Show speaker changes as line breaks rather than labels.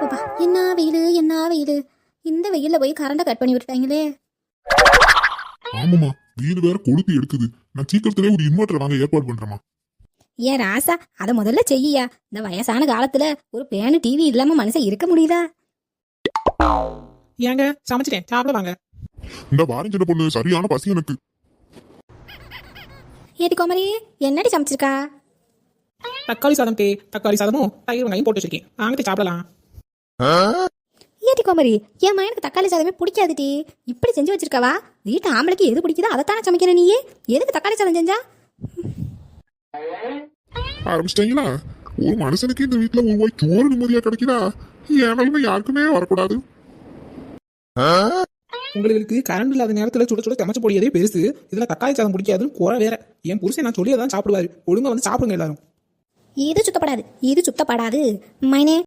அப்பா, என்ன வெயிலு என்ன வெயிலு. இந்த வெயில்ல போய் கரண்ட கட் பண்ணி விட்டுட்டாங்களே.
ஆமாமா, வீடு வேற கொளுத்தி எடுக்குது. நான் சீக்கிரத்திலே ஒரு இன்வெர்டர் வாங்க ஏற்பாடு பண்றேமா.
ஏன் ராசா, அதை முதல்ல செய்யா. இந்த வயசான காலத்துல ஒரு பேனு டிவி இல்லாம மனுஷன் இருக்க முடியுதா?
ஏங்க சமைச்சிட்டேன், சாப்பிட வாங்க.
இந்த வாரம் சின்ன பொண்ணு, சரியான பசி எனக்கு.
ஏடி கோமரி, என்னடி சமைச்சிருக்கா?
தக்காளி சாதம் தக்காளி சாதமும் தயிர் வெங்காயம் போட்டு வச்சிருக்கேன், வாங்கிட்டு சாப்பிடலாம்.
ஏடி கோமரி, என் மயனுக்கு தக்காளி சாதமே பிடிக்காதுடி. இப்படி செஞ்சு வச்சிருக்கவா? வீட்டு ஆம்பளைக்கு எது பிடிக்குதோ அதைத்தானே சமைக்கிற நீயே. எதுக்கு தக்காளி சாதம் செஞ்சா?
ஆரம்பிச்சிட்டீங்களா? ஒரு மனுஷனுக்கு இந்த வீட்டுல ஒரு வாய் சோறு நிம்மதியா கிடைக்குதா? ஏனாலுமே யாருக்குமே வரக்கூடாது.
உங்களுக்கு கரண்ட் இல்லாத நேரத்துல சுட சுட சமைச்சு போடியதே பெருசு, இதுல தக்காளி சாதம் பிடிக்காதுன்னு குறை வேற. என் புருஷன் நான் சொல்லியதான் சாப்பிடுவாரு. ஒழுங்கா வந்து சாப்பிடுங்க எல்லாரும்.
இது சுத்தப்படாது, இது சுத்தப்படாது மைனே.